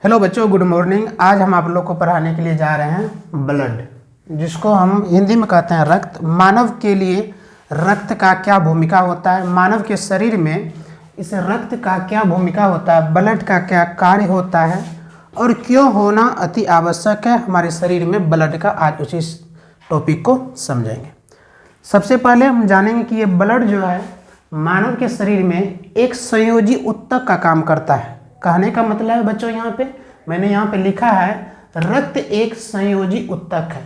Hello बच्चों, good morning. आज हम आप लोग को पढ़ाने के लिए जा रहे हैं ब्लड, जिसको हम हिंदी में कहते हैं रक्त। मानव के लिए रक्त का क्या भूमिका होता है, मानव के शरीर में इस रक्त का क्या भूमिका होता है, ब्लड का क्या कार्य होता है और क्यों होना अति आवश्यक है हमारे शरीर में ब्लड का। आज उसी टॉपिक को समझेंगे। सबसे पहले हम जानेंगे कि ये ब्लड जो है मानव के शरीर में एक संयोजी ऊतक का काम करता है। कहने का मतलब है बच्चों, यहाँ पे मैंने यहाँ पे लिखा है रक्त एक संयोजी ऊतक है।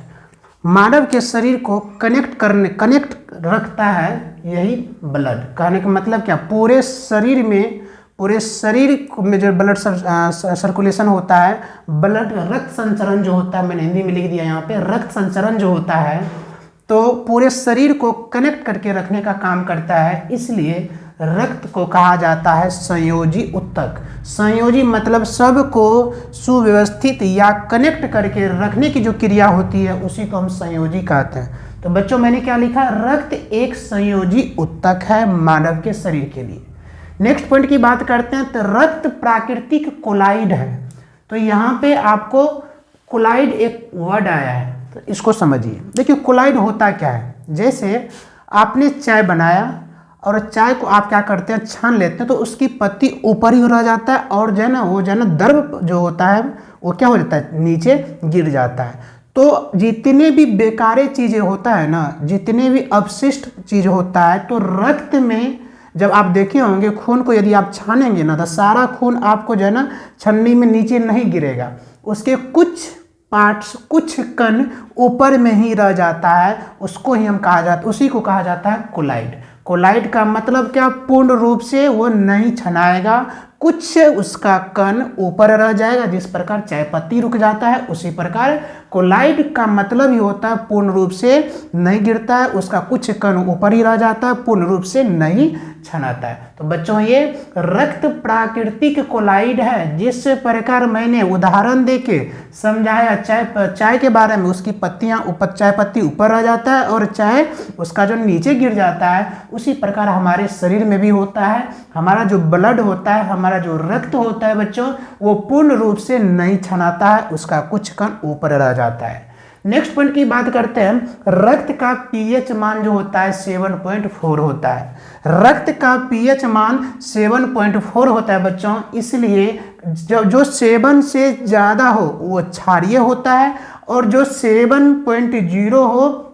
मानव के शरीर को कनेक्ट रखता है यही ब्लड। कहने का मतलब क्या, पूरे शरीर में जो ब्लड सर्कुलेशन होता है, ब्लड रक्त संचरण जो होता है, मैंने हिंदी में लिख दिया यहाँ पे, रक्त संचरण जो होता है तो पूरे शरीर को कनेक्ट करके रखने का काम करता है। इसलिए रक्त को कहा जाता है संयोजी ऊतक। संयोजी मतलब सबको सुव्यवस्थित या कनेक्ट करके रखने की जो क्रिया होती है उसी को हम संयोजी कहते हैं। तो बच्चों मैंने क्या लिखा, रक्त एक संयोजी ऊतक है मानव के शरीर के लिए। नेक्स्ट पॉइंट की बात करते हैं तो रक्त प्राकृतिक कोलाइड है। तो यहाँ पे आपको कोलाइड एक वर्ड आया है, तो इसको समझिए। देखिए कोलाइड होता क्या है, जैसे आपने चाय बनाया और चाय को आप क्या करते हैं, छान लेते हैं, तो उसकी पत्ती ऊपर ही रह जाता है और जो है ना वो जो है ना द्रव जो होता है वो क्या हो जाता है, नीचे गिर जाता है। तो जितने भी बेकारे चीज़ें होता है ना, जितने भी अपशिष्ट चीज़ होता है, तो रक्त में जब आप देखे होंगे खून को यदि आप छानेंगे ना तो सारा खून आपको जो है ना छन्नी में नीचे नहीं गिरेगा, उसके कुछ पार्ट्स, कुछ कण ऊपर में ही रह जाता है। उसको ही हम कहा जाता, उसी को कहा जाता है कोलाइड। कोलाइड का मतलब क्या, पूर्ण रूप से वो नहीं छनाएगा, कुछ उसका कण ऊपर रह जाएगा। जिस प्रकार चाय पत्ती रुक जाता है उसी प्रकार कोलाइड का मतलब ही होता है पूर्ण रूप से नहीं गिरता है, उसका कुछ कण ऊपर ही रह जाता है, पूर्ण रूप से नहीं छनाता है। तो बच्चों ये रक्त प्राकृतिक कोलाइड है। जिस प्रकार मैंने उदाहरण देके समझाया चाय के बारे में, उसकी पत्तियां ऊपर, चाय पत्ती ऊपर रह जाता है और चाय उसका जो नीचे गिर जाता है, उसी प्रकार हमारे शरीर में भी होता है। हमारा जो ब्लड होता है, हमारा जो रक्त होता है बच्चों, वो पूर्ण रूप से नहीं छनाता है, उसका कुछ कण ऊपर रह जाता है। नेक्स्ट पॉइंट की बात करते हैं, रक्त का पीएच मान जो होता है 7.4 होता है। रक्त का पीएच मान 7.4 होता है बच्चों, इसलिए जो 7 से ज़्यादा हो वो क्षारीय होता है और जो 7.0 हो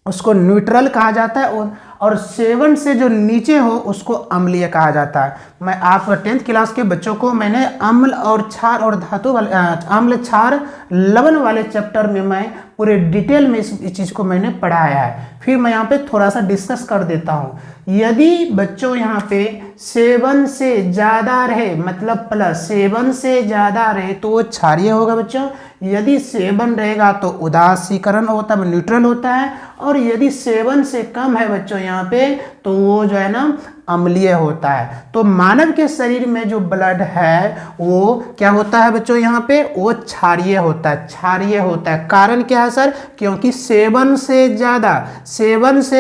उसको न्यूट्रल कहा जाता है और 7 से जो नीचे हो उसको अम्लीय कहा जाता है। मैं आप 10th क्लास के बच्चों को मैंने अम्ल और क्षार और धातु वाले अम्ल क्षार लवण वाले चैप्टर में मैं पूरे डिटेल में इस चीज़ को मैंने पढ़ाया है। फिर मैं यहाँ पे थोड़ा सा डिस्कस कर देता हूँ। यदि बच्चों यहाँ पे 7 से ज़्यादा रहे, मतलब प्लस 7 से ज़्यादा रहे तो वो क्षारीय होगा बच्चों। यदि 7 रहेगा तो उदासीकरण होता है, न्यूट्रल होता है। और यदि 7 से कम है बच्चों यहाँ पे तो वो जो है ना अम्लीय होता है। तो मानव के शरीर में जो ब्लड है वो क्या होता है बच्चों, यहाँ पे वो क्षारीय होता है, क्षारीय होता है। कारण क्या है सर, क्योंकि 7 से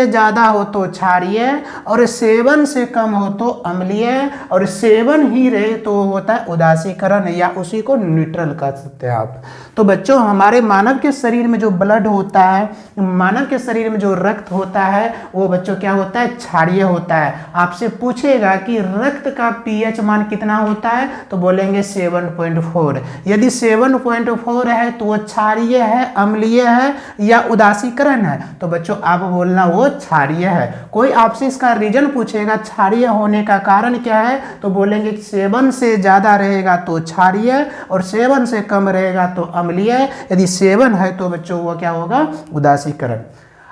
ज़्यादा हो तो क्षारीय और 7 से कम हो तो अम्लीय और 7 ही रहे तो होता है उदासीकरण, या उसी को न्यूट्रल कह सकते हैं आप। तो बच्चों हमारे मानव के शरीर में जो ब्लड होता है, मानव के शरीर में जो रक्त होता है वो बच्चों क्या होता है, क्षारीय होता है। आपसे पूछेगा कि रक्त का पीएच मान कितना होता है तो बोलेंगे 7.4। यदि 7.4 है तो वो क्षारीय है, अम्लीय है या उदासीकरण है, तो बच्चों आप बोलना वो क्षारीय है। कोई आपसे इसका रीजन पूछेगा क्षारीय होने का कारण क्या है तो बोलेंगे 7 से ज़्यादा रहेगा तो क्षारीय और 7 से कम रहेगा तो अम्लीय। यदि 7 है तो बच्चों वो क्या होगा, उदासीकरण।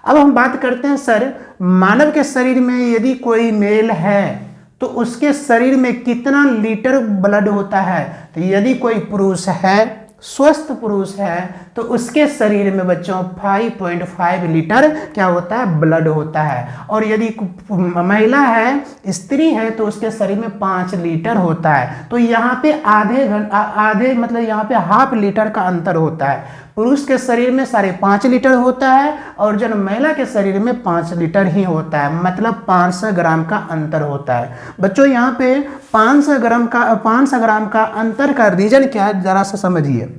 अब हम बात करते हैं सर, मानव के शरीर में यदि कोई मेल है तो उसके शरीर में कितना लीटर ब्लड होता है। तो यदि कोई पुरुष है, स्वस्थ पुरुष है, तो उसके शरीर में बच्चों 5.5 लीटर क्या होता है, ब्लड होता है। और यदि महिला है, स्त्री है, तो उसके शरीर में 5 लीटर होता है। तो यहाँ पे आधे मतलब यहाँ पे हाफ लीटर का अंतर होता है। पुरुष के शरीर में 5.5 लीटर होता है और जब महिला के शरीर में 5 लीटर ही होता है, मतलब 500 ग्राम का अंतर होता है। बच्चों यहाँ पे 500 ग्राम का अंतर का रीजन क्या है, जरा सा समझिए।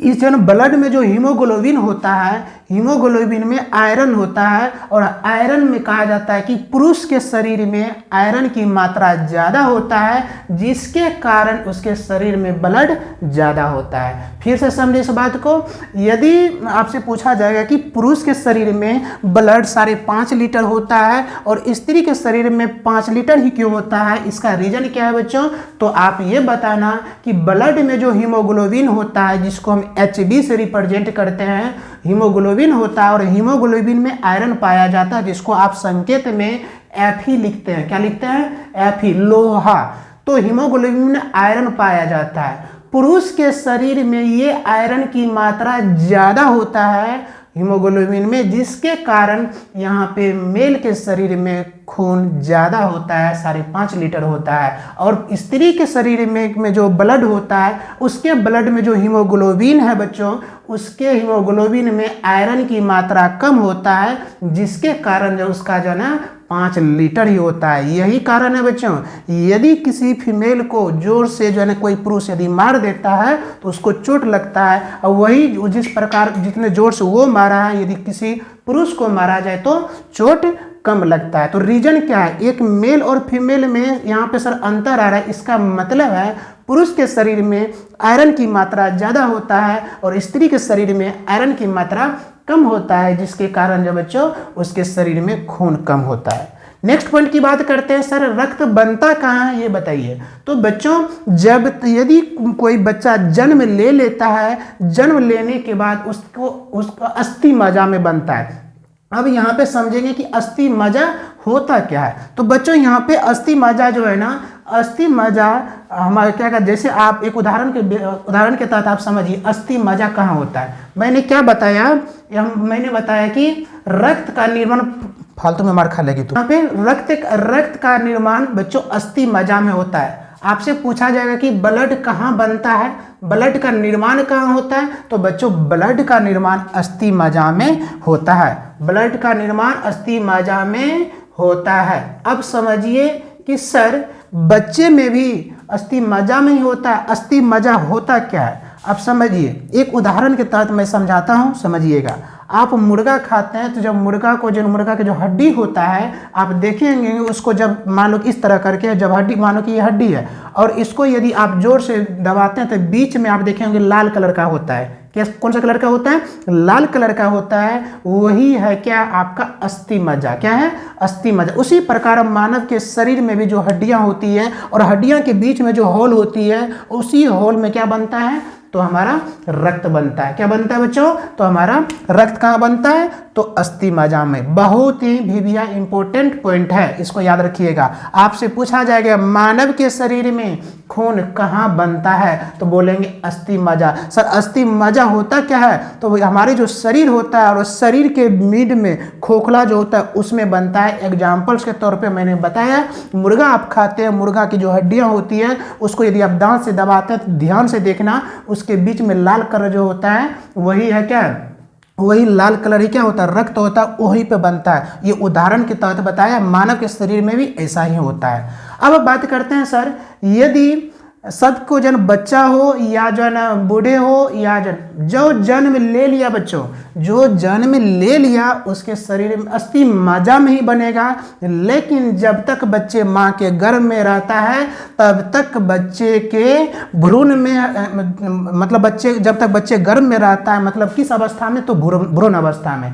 इस जन ब्लड में जो हीमोग्लोबिन होता है, हीमोग्लोबिन में आयरन होता है और आयरन में कहा जाता है कि पुरुष के शरीर में आयरन की मात्रा ज़्यादा होता है, जिसके कारण उसके शरीर में ब्लड ज़्यादा होता है। फिर से समझे इस बात को। यदि आपसे पूछा जाएगा कि पुरुष के शरीर में ब्लड 5.5 लीटर होता है और स्त्री के शरीर में 5 लीटर ही क्यों होता है, इसका रीजन क्या है बच्चों, तो आप ये बताना कि ब्लड में जो हीमोग्लोबिन होता है, जिसको हम HB से रिप्रेजेंट करते हैं, हीमोग्लोबिन होता है और हीमोग्लोबिन में आयरन पाया जाता है, जिसको आप संकेत में Fe लिखते हैं। क्या लिखते हैं, Fe, लोहा। तो हीमोग्लोबिन में आयरन पाया जाता है। पुरुष के शरीर में ये आयरन की मात्रा ज़्यादा होता है हीमोग्लोबिन में, जिसके कारण यहाँ पे मेल के शरीर में खून ज़्यादा होता है, 5.5 लीटर होता है। और स्त्री के शरीर में जो ब्लड होता है, उसके ब्लड में जो हीमोग्लोबिन है बच्चों, उसके हीमोग्लोबिन में आयरन की मात्रा कम होता है, जिसके कारण जो उसका जो है ना 5 लीटर ही होता है। यही कारण है बच्चों, यदि किसी फीमेल को जोर से जो है ना कोई पुरुष यदि मार देता है तो उसको चोट लगता है, और वही जिस प्रकार जितने जोर से वो मारा है, यदि किसी पुरुष को मारा जाए तो चोट कम लगता है। तो रीजन क्या है, एक मेल और फीमेल में यहाँ पे सर अंतर आ रहा है। इसका मतलब है पुरुष के शरीर में आयरन की मात्रा ज़्यादा होता है और स्त्री के शरीर में आयरन की मात्रा कम होता है, जिसके कारण जो बच्चों उसके शरीर में खून कम होता है। नेक्स्ट पॉइंट की बात करते हैं, सर रक्त बनता कहाँ है ये बताइए। तो बच्चों यदि कोई बच्चा जन्म ले लेता है, जन्म लेने के बाद उसका अस्थि मज्जा में बनता है। अब यहाँ पे समझेंगे कि अस्थि मज्जा होता क्या है। तो बच्चों यहाँ पे अस्थि मज्जा जो है ना, अस्थि मज्जा हमारे क्या का, जैसे आप एक उदाहरण के तहत आप समझिए अस्थि मज्जा कहाँ होता है। मैंने क्या बताया, मैंने बताया कि रक्त का निर्माण, फालतू में मार खा लेगी तो, यहाँ पे रक्त का निर्माण बच्चों अस्थि मज्जा में होता है। आपसे पूछा जाएगा कि ब्लड कहाँ बनता है, ब्लड का निर्माण कहाँ होता है, तो बच्चों ब्लड का निर्माण अस्थि मज्जा में होता है। ब्लड का निर्माण अस्थि मज्जा में होता है। अब समझिए कि सर बच्चे में भी अस्थि मज्जा में ही होता है। अस्थि मज्जा होता क्या है, अब समझिए। एक उदाहरण के तहत मैं समझाता हूँ, समझिएगा। आप मुर्गा खाते हैं तो जब मुर्गा के जो हड्डी होता है, आप देखेंगे उसको, जब मान लो इस तरह करके, जब हड्डी मान लो कि ये हड्डी है और इसको यदि आप जोर से दबाते हैं तो बीच में आप देखेंगे लाल कलर का होता है। क्या, कौन सा कलर का होता है, लाल कलर का होता है। वही है क्या, आपका अस्थि मज्जा। क्या है, अस्थि मज्जा। उसी प्रकार मानव के शरीर में भी जो हड्डियां होती हैं और हड्डियां के बीच में जो होल होती है, उसी होल में क्या बनता है, तो हमारा रक्त बनता है। क्या बनता है बच्चों, तो हमारा रक्त कहाँ बनता है, तो अस्थि मज्जा में। बहुत ही भैया इंपॉर्टेंट पॉइंट है, इसको याद रखिएगा। आपसे पूछा जाएगा मानव के शरीर में खून कहाँ बनता है, तो बोलेंगे अस्थि मज्जा। सर अस्थि मज्जा होता क्या है, तो हमारे जो शरीर होता है और शरीर के मिड में खोखला जो होता है उसमें बनता है। एग्जाम्पल्स के तौर पे मैंने बताया, मुर्गा आप खाते हैं, मुर्गा की जो हड्डियां होती है उसको यदि आप दांत से दबाते हैं तो ध्यान से देखना, उसके बीच में लाल कलर जो होता है वही है क्या, वही लाल कलर ही क्या होता है, रक्त होता है, वही पे बनता है। ये उदाहरण के तहत बताया, मानव के शरीर में भी ऐसा ही होता है। अब बात करते हैं सर, यदि सबको जन बच्चा हो या जो है ना बूढ़े हो या जो जन्म ले लिया, बच्चों जो जन्म ले लिया उसके शरीर में अस्थि मज्जा में ही बनेगा। लेकिन जब तक बच्चे माँ के गर्भ में रहता है तब तक बच्चे के भ्रूण में, मतलब बच्चे जब तक बच्चे गर्भ में रहता है, मतलब किस अवस्था में, तो भ्रूण अवस्था में।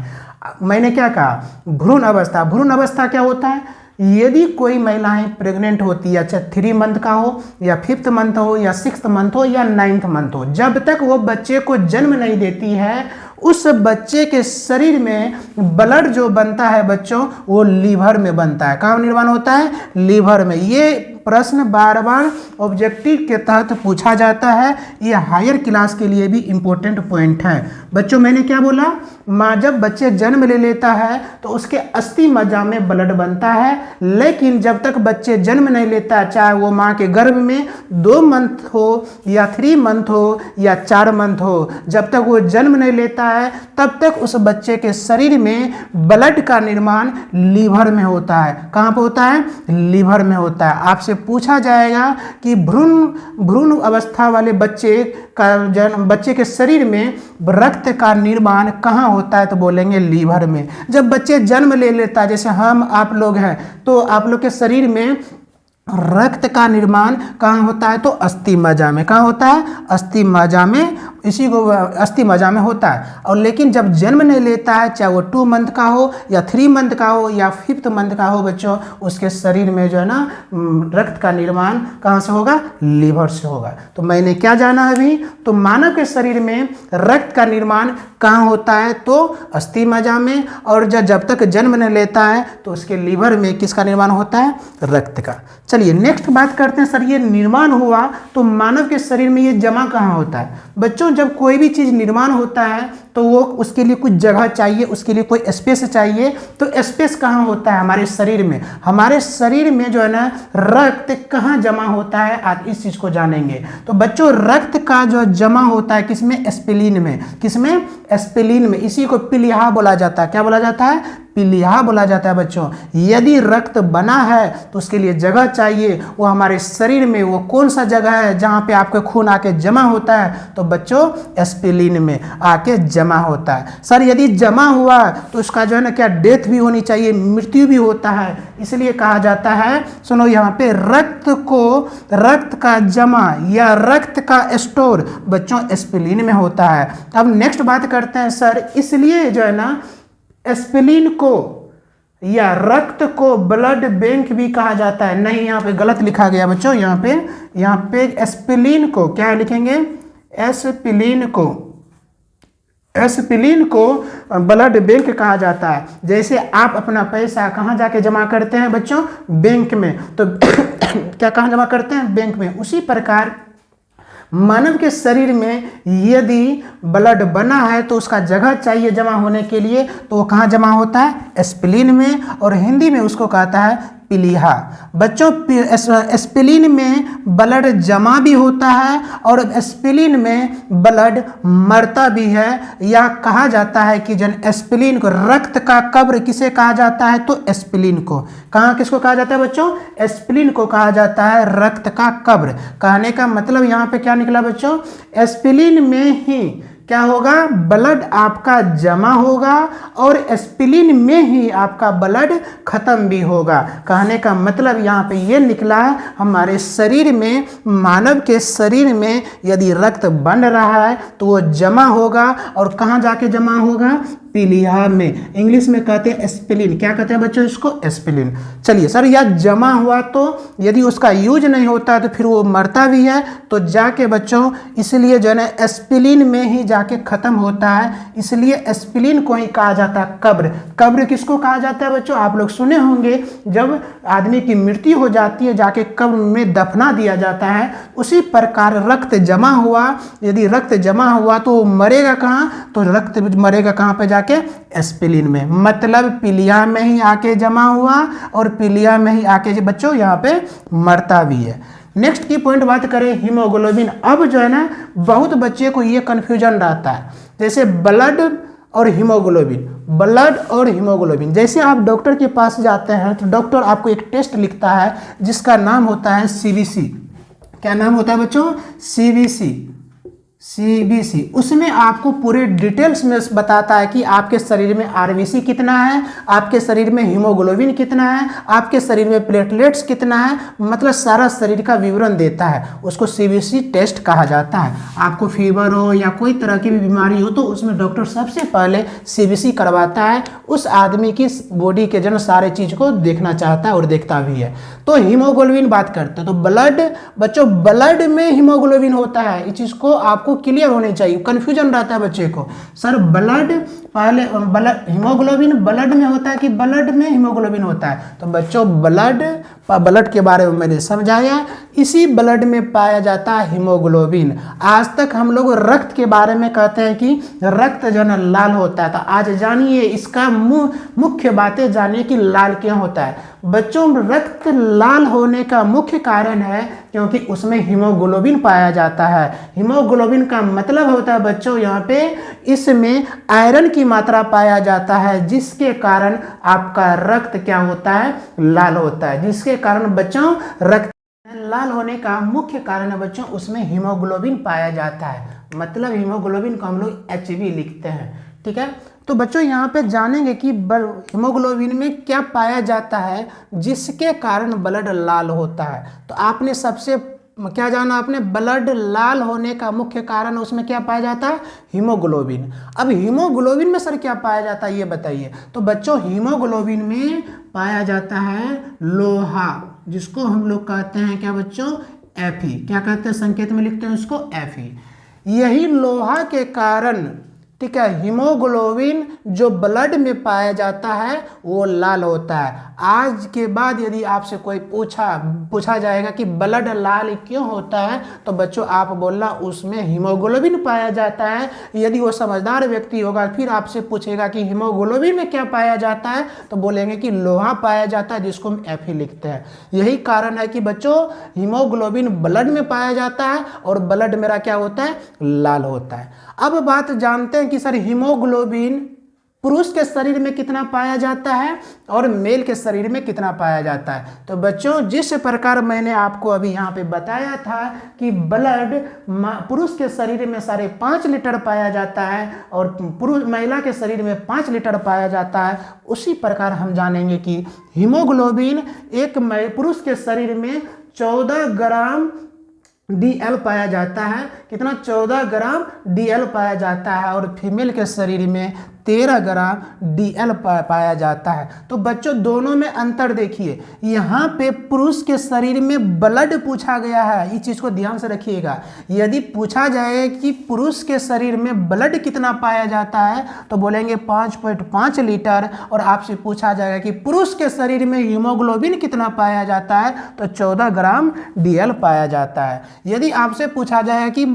मैंने क्या कहा, भ्रूण अवस्था। भ्रूण अवस्था क्या होता है, यदि कोई महिलाएं प्रेग्नेंट होती है, चाहे 3 मंथ का हो या 5th मंथ हो या 6th मंथ हो या 9th मंथ हो, जब तक वो बच्चे को जन्म नहीं देती है, उस बच्चे के शरीर में ब्लड जो बनता है बच्चों, वो लीवर में बनता है। कहाँ निर्माण होता है, लीवर में। ये प्रश्न बार बार ऑब्जेक्टिव के तहत पूछा जाता है। ये हायर क्लास के लिए भी इम्पोर्टेंट पॉइंट है। बच्चों मैंने क्या बोला, माँ जब बच्चे जन्म ले लेता है तो उसके अस्थि मज्जा में ब्लड बनता है, लेकिन जब तक बच्चे जन्म नहीं लेता, चाहे वो माँ के गर्भ में 2 मंथ हो या 3 मंथ हो या 4 मंथ हो, जब तक वो जन्म नहीं लेता है तब तक उस बच्चे के शरीर में ब्लड का निर्माण लीवर में होता है। कहाँ पर होता है? लीवर में होता है। आपसे पूछा जाएगा कि भ्रूण अवस्था वाले बच्चे के शरीर में रक्त का निर्माण कहाँ होता है, तो बोलेंगे लीवर में। जब बच्चे जन्म ले लेता है, जैसे हम आप लोग हैं, तो आप लोग के शरीर में रक्त का निर्माण कहाँ होता है, तो अस्थि मज्जा में। कहाँ होता है? अस्थि मज्जा में, इसी को अस्थि मज्जा में होता है। और लेकिन जब जन्म नहीं लेता है, चाहे वो 2 मंथ का हो या 3 मंथ का हो या 5th मंथ का हो बच्चों, उसके शरीर में जो है ना रक्त का निर्माण कहाँ से होगा? लीवर से होगा। तो मैंने क्या जाना अभी, तो मानव के शरीर में रक्त का निर्माण कहाँ होता है, तो अस्थि मज्जा में। और जब तक जन्म नहीं लेता है तो उसके लीवर में किसका निर्माण होता है? रक्त का। चलिए नेक्स्ट बात करते हैं। सर ये निर्माण हुआ तो मानव के शरीर में ये जमा कहाँ होता है? बच्चों जब कोई भी चीज़ निर्माण होता है तो वो उसके लिए कुछ जगह चाहिए, उसके लिए कोई स्पेस चाहिए। तो स्पेस कहाँ होता है? हमारे शरीर में। हमारे शरीर में जो है ना रक्त कहाँ जमा होता है, आज इस चीज़ को जानेंगे। तो बच्चों रक्त का जो जमा होता है किसमें? स्प्लीन में। किसमें? स्प्लीन में। इसी को पीलिया बोला जाता है। क्या बोला जाता है? पीलिया बोला जाता है बच्चों। यदि रक्त बना है तो उसके लिए जगह चाहिए। वो हमारे शरीर में वो कौन सा जगह है जहाँ पे आपके खून आके जमा होता है? तो बच्चों स्प्लीन में आके जमा होता है। सर यदि जमा हुआ तो उसका जो है ना क्या डेथ भी होनी चाहिए, मृत्यु भी होता है। इसलिए कहा जाता है, सुनो यहाँ पे, रक्त का जमा या रक्त का स्टोर बच्चों स्प्लीन में होता है। अब नेक्स्ट बात करते हैं सर, इसलिए जो है ना स्प्लीन को या रक्त को ब्लड बैंक भी कहा जाता है। नहीं, यहाँ पे गलत लिखा गया बच्चों। यहाँ पे स्प्लीन को क्या लिखेंगे? स्प्लीन को ब्लड बैंक कहा जाता है। जैसे आप अपना पैसा कहाँ जाके जमा करते हैं बच्चों? बैंक में। तो क्या कहाँ जमा करते हैं? बैंक में। उसी प्रकार मानव के शरीर में यदि ब्लड बना है तो उसका जगह चाहिए जमा होने के लिए, तो वो कहाँ जमा होता है? स्प्लीन में। और हिंदी में उसको कहता है पीलिया। बच्चों स्प्लीन में ब्लड जमा भी होता है और स्प्लीन में ब्लड मरता भी है। या कहा जाता है कि जन स्प्लीन को, रक्त का कब्र किसे कहा जाता है? तो स्प्लीन को। कहाँ किसको कहा जाता है बच्चों? स्प्लीन को कहा जाता है रक्त का कब्र। कहने का मतलब यहाँ पे क्या निकला बच्चों? स्प्लीन में ही क्या होगा? ब्लड आपका जमा होगा और स्प्लीन में ही आपका ब्लड खत्म भी होगा। कहने का मतलब यहाँ पे ये निकला, हमारे शरीर में, मानव के शरीर में यदि रक्त बन रहा है तो वो जमा होगा। और कहाँ जाके जमा होगा? पीलिया में। इंग्लिश में कहते हैं स्प्लीन। क्या कहते हैं बच्चों इसको? स्प्लीन। चलिए सर, यह जमा हुआ तो यदि उसका यूज नहीं होता तो फिर वो मरता भी है, तो जाके बच्चों इसलिए जो है ना स्प्लीन में ही जाके खत्म होता है। इसलिए स्प्लीन को ही कहा जाता है कब्र। कब्र किसको कहा जाता है बच्चों? आप लोग सुने होंगे, जब आदमी की मृत्यु हो जाती है जाके कब्र में दफना दिया जाता है। उसी प्रकार रक्त जमा हुआ, यदि रक्त जमा हुआ तो मरेगा कहाँ? तो रक्त मरेगा कहाँ पे? जाके स्प्लीन में। मतलब पीलिया में ही आके जमा हुआ और पीलिया में ही आके बच्चों यहाँ पे मरता भी है। नेक्स्ट की पॉइंट बात करें हीमोग्लोबिन। अब जो है ना बहुत बच्चे को ये कन्फ्यूजन रहता है, जैसे ब्लड और हीमोग्लोबिन, ब्लड और हीमोग्लोबिन। जैसे आप डॉक्टर के पास जाते हैं तो डॉक्टर आपको एक टेस्ट लिखता है जिसका नाम होता है CBC। क्या नाम होता है बच्चों? CBC। उसमें आपको पूरे डिटेल्स में बताता है कि आपके शरीर में RBC कितना है, आपके शरीर में हीमोग्लोबिन कितना है, आपके शरीर में प्लेटलेट्स कितना है, मतलब सारा शरीर का विवरण देता है। उसको CBC टेस्ट कहा जाता है। आपको फीवर हो या कोई तरह की भी बीमारी हो तो उसमें डॉक्टर सबसे पहले CBC करवाता है। उस आदमी की बॉडी के जन सारे चीज़ को देखना चाहता है और देखता भी है। तो हीमोग्लोबिन बात करते हैं तो ब्लड, बच्चों ब्लड में हीमोग्लोबिन होता है। इस चीज़ को आपको आपको क्लियर होनी चाहिए, कन्फ्यूजन रहता है बच्चे को, सर ब्लड पहले हीमोग्लोबिन ब्लड में होता है कि ब्लड में हीमोग्लोबिन होता है। तो बच्चों ब्लड के बारे में मैंने समझाया, इसी ब्लड में पाया जाता है हीमोग्लोबिन। आज तक हम लोग रक्त के बारे में कहते हैं कि रक्त जो है लाल होता है, तो आज जानिए इसका मुख्य बातें जानिए कि लाल क्यों होता है। बच्चों रक्त लाल होने का मुख्य कारण है क्योंकि उसमें हीमोग्लोबिन पाया जाता है। हीमोग्लोबिन का मतलब होता है बच्चों यहाँ पे इसमें आयरन की मात्रा पाया जाता है, जिसके कारण आपका रक्त क्या होता है, लाल होता है। जिसके कारण बच्चों रक्त लाल होने का मुख्य कारण है बच्चों उसमें हीमोग्लोबिन पाया जाता है, मतलब हीमोग्लोबिन को हम लोग HB लिखते हैं, ठीक है। तो बच्चों यहाँ पे जानेंगे कि हीमोग्लोबिन में क्या पाया जाता है जिसके कारण ब्लड लाल होता है। तो आपने सबसे क्या जाना, आपने ब्लड लाल होने का मुख्य कारण उसमें क्या पाया जाता है, हीमोग्लोबिन। अब हीमोग्लोबिन में सर क्या पाया जाता है ये बताइए। तो बच्चों हीमोग्लोबिन में पाया जाता है लोहा, जिसको हम लोग कहते हैं क्या बच्चों, Fe। क्या कहते हैं, संकेत में लिखते हैं उसको Fe। यही लोहा के कारण, ठीक है, हीमोग्लोबिन जो ब्लड में पाया जाता है वो लाल होता है। आज के बाद यदि आपसे कोई पूछा जाएगा कि ब्लड लाल क्यों होता है, तो बच्चों आप बोलना उसमें हीमोग्लोबिन पाया जाता है। यदि वो समझदार व्यक्ति होगा फिर आपसे पूछेगा कि हीमोग्लोबिन में क्या पाया जाता है, तो बोलेंगे कि लोहा पाया जाता है, जिसको हम Fe लिखते हैं। यही कारण है कि बच्चों हीमोग्लोबिन ब्लड में पाया जाता है और ब्लड मेरा क्या होता है, लाल होता है। अब बात जानते हैं कि सर हीमोग्लोबिन पुरुष के शरीर में कितना पाया जाता है और मेल के शरीर में कितना पाया जाता है। तो बच्चों जिस प्रकार मैंने आपको अभी यहाँ पे बताया था कि ब्लड पुरुष के शरीर में 5.5 लीटर पाया जाता है और महिला के शरीर में 5 लीटर पाया जाता है, उसी प्रकार हम जानेंगे कि हीमोग्लोबिन एक पुरुष के शरीर में 14 ग्राम DL पाया जाता है। कितना, 14 ग्राम DL पाया जाता है और फीमेल के शरीर में 13 ग्राम DL पाया जाता है। तो बच्चों दोनों में अंतर देखिए, यहाँ पे पुरुष के शरीर में ब्लड पूछा गया है, इस चीज़ को ध्यान से रखिएगा। यदि पूछा जाए कि पुरुष के शरीर में ब्लड कितना पाया जाता है तो बोलेंगे 5.5 लीटर, और आपसे पूछा जाएगा कि पुरुष के शरीर में हीमोग्लोबिन कितना पाया जाता है तो 14 ग्राम DL पाया जाता है। यदि आपसे पूछा जाए कि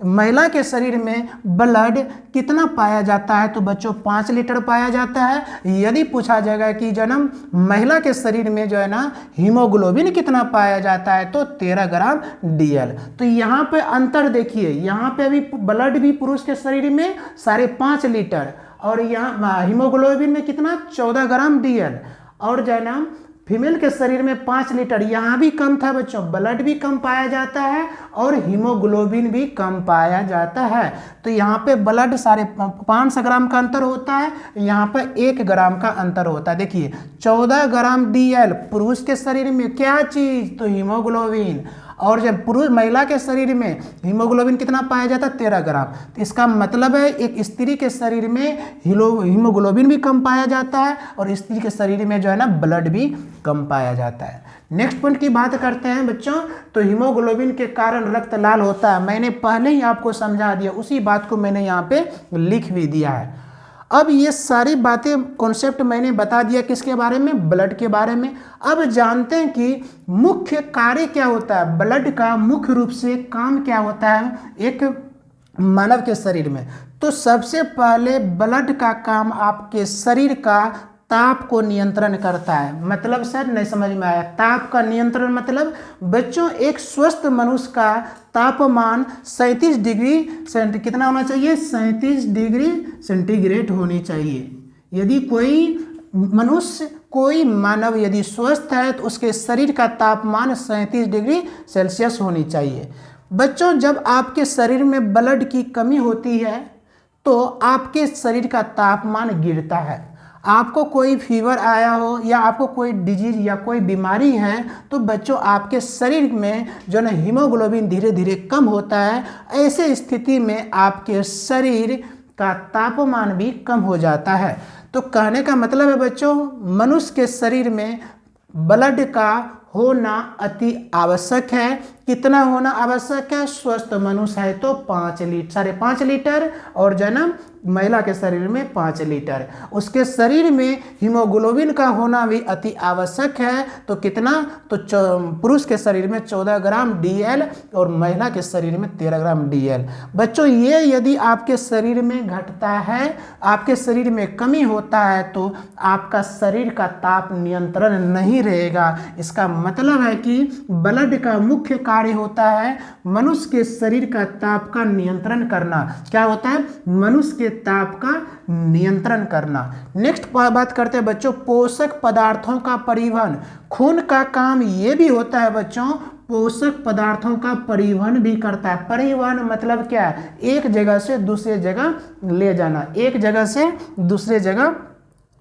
महिला के शरीर में ब्लड कितना पाया जाता है तो बच्चों 5 लीटर पाया जाता है। यदि पूछा जाएगा कि जन्म महिला के शरीर में जो है ना हीमोग्लोबिन कितना पाया जाता है तो 13 ग्राम DL। तो यहाँ पे अंतर देखिए, यहाँ पे भी ब्लड भी पुरुष के शरीर में 5.5 लीटर और यहाँ हीमोग्लोबिन में कितना 14 ग्राम DL, और जो है ना फीमेल के शरीर में 5 लीटर। यहाँ भी कम था बच्चों, ब्लड भी कम पाया जाता है और हीमोग्लोबिन भी कम पाया जाता है। तो यहाँ पे ब्लड 5.5 ग्राम का अंतर होता है, यहाँ पे 1 ग्राम का अंतर होता है। देखिए 14 ग्राम DL पुरुष के शरीर में क्या चीज़, तो हीमोग्लोबिन, और जब पुरुष महिला के शरीर में हीमोग्लोबिन कितना पाया जाता है 13 ग्राम। तो इसका मतलब है एक स्त्री के शरीर में हीमोग्लोबिन भी कम पाया जाता है और स्त्री के शरीर में जो है ना ब्लड भी कम पाया जाता है। नेक्स्ट पॉइंट की बात करते हैं बच्चों। तो हीमोग्लोबिन के कारण रक्त लाल होता है, मैंने पहले ही आपको समझा दिया, उसी बात को मैंने यहाँ पे लिख भी दिया है। अब ये सारी बातें कॉन्सेप्ट मैंने बता दिया किसके बारे में, ब्लड के बारे में। अब जानते हैं कि मुख्य कार्य क्या होता है, ब्लड का मुख्य रूप से काम क्या होता है एक मानव के शरीर में। तो सबसे पहले ब्लड का काम आपके शरीर का ताप को नियंत्रण करता है। मतलब सर नहीं समझ में आया, ताप का नियंत्रण मतलब बच्चों एक स्वस्थ मनुष्य का तापमान 37 डिग्री कितना होना चाहिए, 37 डिग्री सेंटीग्रेड होनी चाहिए। यदि कोई मनुष्य कोई मानव यदि स्वस्थ है तो उसके शरीर का तापमान 37 डिग्री सेल्सियस होनी चाहिए। बच्चों जब आपके शरीर में ब्लड की कमी होती है तो आपके शरीर का तापमान गिरता है। आपको कोई फीवर आया हो या आपको कोई डिजीज या कोई बीमारी है तो बच्चों आपके शरीर में जो है हीमोग्लोबिन धीरे धीरे कम होता है। ऐसे स्थिति में आपके शरीर का तापमान भी कम हो जाता है। तो कहने का मतलब है बच्चों मनुष्य के शरीर में ब्लड का होना अति आवश्यक है, कितना होना आवश्यक है? स्वस्थ मनुष्य है तो 5 लीटर, 5.5 लीटर, और जो है ना महिला के शरीर में 5 लीटर। उसके शरीर में हीमोग्लोबिन का होना भी अति आवश्यक है, तो कितना? तो पुरुष के शरीर में 14 ग्राम DL और महिला के शरीर में 13 ग्राम DL। बच्चों ये यदि आपके शरीर में घटता है, आपके शरीर में कमी होता है, तो आपका शरीर का ताप नियंत्रण नहीं रहेगा। इसका मतलब है कि ब्लड का मुख्य कार्य होता है मनुष्य के शरीर का ताप का नियंत्रण करना। क्या होता है? मनुष्य के ताप का नियंत्रण करना। नेक्स्ट बात करते हैं बच्चों, पोषक पदार्थों का परिवहन। खून का काम ये भी होता है बच्चों, पोषक पदार्थों का परिवहन भी करता है। परिवहन मतलब क्या है? एक जगह से दूसरे जगह ले जाना, एक जगह से दूसरे जगह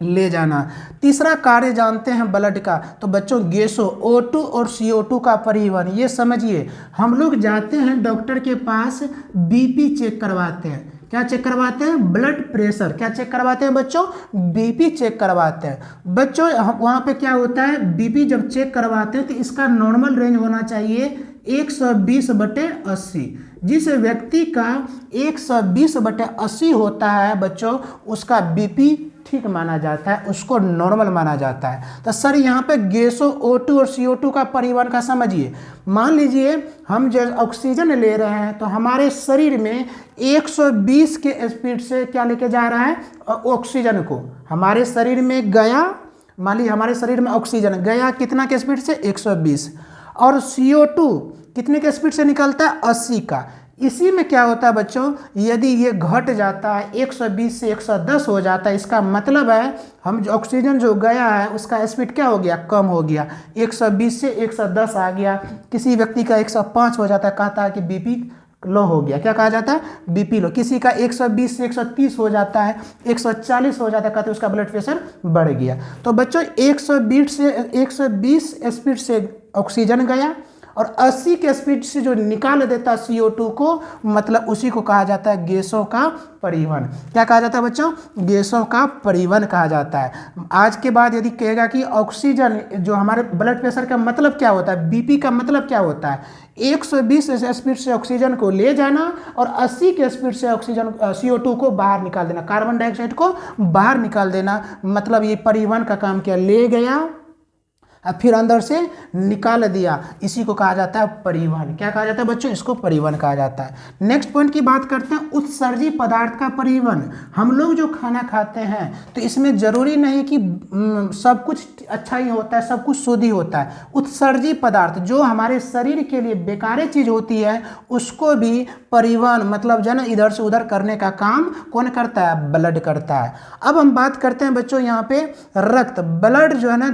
ले जाना। तीसरा कार्य जानते हैं ब्लड का, तो बच्चों गैसों O2 और CO2 का परिवहन। ये समझिए, हम लोग जाते हैं डॉक्टर के पास, BP चेक करवाते हैं। क्या चेक करवाते हैं? Blood pressure. क्या चेक करवाते हैं बच्चों? BP चेक करवाते हैं। बच्चों वहाँ पे क्या होता है? BP जब चेक करवाते हैं तो इसका नॉर्मल रेंज होना चाहिए 120/80। जिस व्यक्ति का 120/80 होता है बच्चों, उसका BP ठीक माना जाता है, उसको नॉर्मल माना जाता है। तो सर यहाँ पे गैसों O2 और CO2 का परिवहन का समझिए। मान लीजिए हम जब ऑक्सीजन ले रहे हैं तो हमारे शरीर में 120 के स्पीड से क्या लेके जा रहा है? ऑक्सीजन को हमारे शरीर में गया। मान लीजिए हमारे शरीर में ऑक्सीजन गया कितना के स्पीड से? 120। और CO2 कितने के स्पीड से निकलता है? 80 का। इसी में क्या होता है बच्चों, यदि ये घट जाता है 120 से 110 हो जाता है, इसका मतलब है हम जो ऑक्सीजन जो गया है उसका स्पीड क्या हो गया? कम हो गया। 120 से 110 आ गया। किसी व्यक्ति का 105 हो जाता है, कहता है कि BP लो हो गया। क्या कहा जाता है? BP लो। किसी का 120 से 130 हो जाता है, 140 हो जाता है, कहते हैं उसका ब्लड प्रेशर बढ़ गया। तो बच्चों 120 स्पीड से ऑक्सीजन गया और 80 के स्पीड से जो निकाल देता CO2 को, मतलब उसी को कहा जाता है गैसों का परिवहन। क्या कहा जाता है बच्चों? गैसों का परिवहन कहा जाता है। आज के बाद यदि कहेगा कि ऑक्सीजन जो हमारे ब्लड प्रेशर का मतलब क्या होता है, BP का मतलब क्या होता है? 120 स्पीड से ऑक्सीजन को ले जाना और 80 के स्पीड से ऑक्सीजन CO2 को बाहर निकाल देना, कार्बन डाइऑक्साइड को बाहर निकाल देना। मतलब ये परिवहन का काम किया, ले गया और फिर अंदर से निकाल दिया। इसी को कहा जाता है परिवहन। क्या कहा जाता है बच्चों? इसको परिवहन कहा जाता है। नेक्स्ट पॉइंट की बात करते हैं, उत्सर्जी पदार्थ का परिवहन। हम लोग जो खाना खाते हैं तो इसमें जरूरी नहीं कि सब कुछ अच्छा ही होता है, सब कुछ शुद्ध ही होता है। उत्सर्जी पदार्थ जो हमारे शरीर के लिए बेकार चीज होती है, उसको भी परिवहन मतलब जो है ना इधर से उधर करने का काम कौन करता है? ब्लड करता है। अब हम बात करते हैं बच्चों यहाँ पे रक्त। ब्लड जो है ना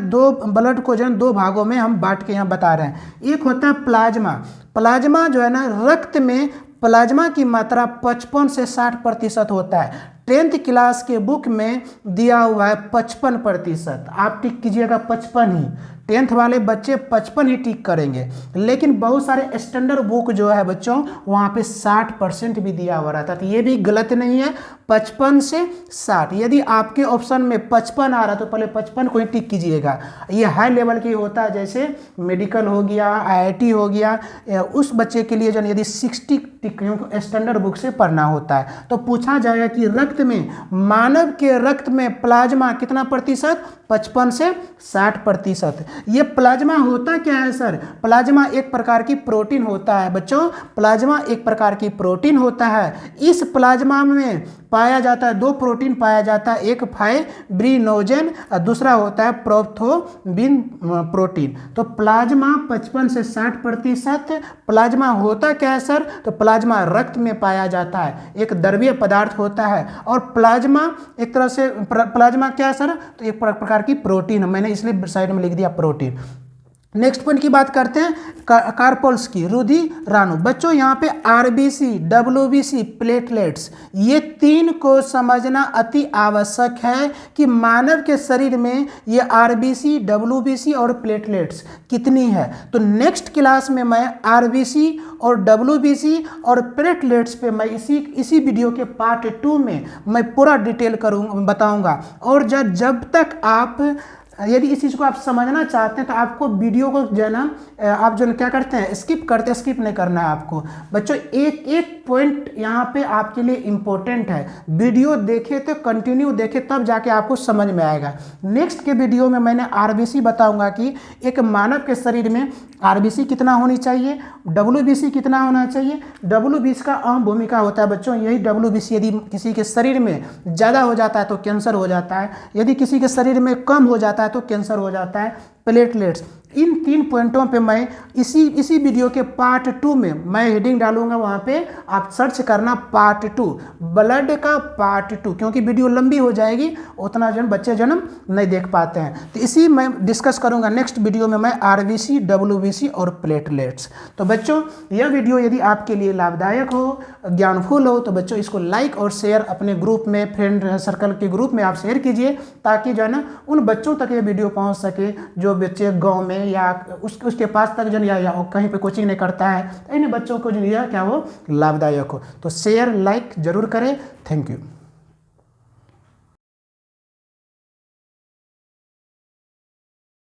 ब्लड को जो है 2 भागों में हम बांट के यहाँ बता रहे हैं। एक होता है प्लाज्मा। प्लाज्मा जो है ना, रक्त में प्लाज्मा की मात्रा 55 से 60% होता है। 10th क्लास के बुक में दिया हुआ है 55%। आप टिक कीजिएगा 55 ही। 10th वाले बच्चे 55 ही टिक करेंगे, लेकिन बहुत सारे स्टैंडर्ड बुक जो है बच्चों वहाँ पे 60% भी दिया हुआ रहता है। तो ये भी गलत नहीं है, 55 से 60। यदि आपके ऑप्शन में 55 आ रहा है तो पहले 55 को ही टिक कीजिएगा। ये हाई लेवल की होता है, जैसे मेडिकल हो गया, IIT हो गया, उस बच्चे के लिए जो यदि 60 टिक्कियों को स्टैंडर्ड बुक से पढ़ना होता है तो पूछा जाएगा कि रक्त में, मानव के रक्त में प्लाज्मा कितना प्रतिशत? 55 से 60%। ये प्लाज्मा होता क्या है सर? प्लाज्मा एक प्रकार की प्रोटीन होता है बच्चों। प्लाज्मा एक प्रकार की प्रोटीन होता है। इस प्लाज्मा में पाया जाता है 2 प्रोटीन पाया जाता है, एक फाइब्रिनोजेन और दूसरा होता है प्रोथ्रोम्बिन प्रोटीन। तो प्लाज्मा 55 से 60%। प्लाज्मा होता क्या है सर? तो प्लाज्मा रक्त में पाया जाता है, एक द्रवीय पदार्थ होता है। और प्लाज्मा एक तरह से प्लाज्मा क्या है सर? तो एक प्रकार की प्रोटीन, मैंने इसलिए साइड में लिख दिया प्रोटीन। नेक्स्ट पॉइंट की बात करते हैं कार्पोल्स की, रुधिराणु। बच्चों यहाँ पे RBC, WBC, प्लेटलेट्स, ये 3 को समझना अति आवश्यक है कि मानव के शरीर में ये RBC, WBC और प्लेटलेट्स कितनी है। तो नेक्स्ट क्लास में मैं RBC और WBC और प्लेटलेट्स पे मैं इसी वीडियो के पार्ट 2 में मैं पूरा डिटेल बताऊंगा। और जब तक आप यदि इस चीज़ को आप समझना चाहते हैं तो आपको वीडियो को जो है ना आप जो क्या करते हैं स्किप करते हैं, स्किप नहीं करना है आपको। बच्चों एक एक पॉइंट यहाँ पे आपके लिए इम्पोर्टेंट है, वीडियो देखे तो कंटिन्यू देखे तब जाके आपको समझ में आएगा। नेक्स्ट के वीडियो में मैंने आरबीसी बताऊंगा कि एक मानव के शरीर में आरबीसी कितना होनी चाहिए, डब्ल्यूबीसी कितना होना चाहिए। डब्ल्यूबीसी का अहम भूमिका होता है बच्चों, यही डब्ल्यूबीसी यदि किसी के शरीर में ज़्यादा हो जाता है तो कैंसर हो जाता है, यदि किसी के शरीर में कम हो जाता है तो कैंसर हो जाता है। प्लेटलेट्स, इन 3 पॉइंटों पे मैं इसी वीडियो के पार्ट 2 में मैं हेडिंग डालूंगा, वहाँ पे आप सर्च करना पार्ट 2, ब्लड का पार्ट 2, क्योंकि वीडियो लंबी हो जाएगी, उतना बच्चे जन्म नहीं देख पाते हैं। तो इसी मैं डिस्कस करूंगा नेक्स्ट वीडियो में मैं आरबीसी, डब्ल्यूबीसी और प्लेटलेट्स। तो बच्चों यह वीडियो यदि आपके लिए लाभदायक हो, ज्ञानफुल हो, तो बच्चों इसको लाइक और शेयर अपने ग्रुप में, फ्रेंड सर्कल के ग्रुप में आप शेयर कीजिए, ताकि जो है ना उन बच्चों तक ये वीडियो पहुँच सके जो बच्चे गाँव में या उसके पास तक जन या कहीं पे कोचिंग नहीं करता है, तो इन बच्चों को जो यह क्या हो लाभदायक हो। तो शेयर लाइक जरूर करें। Thank you.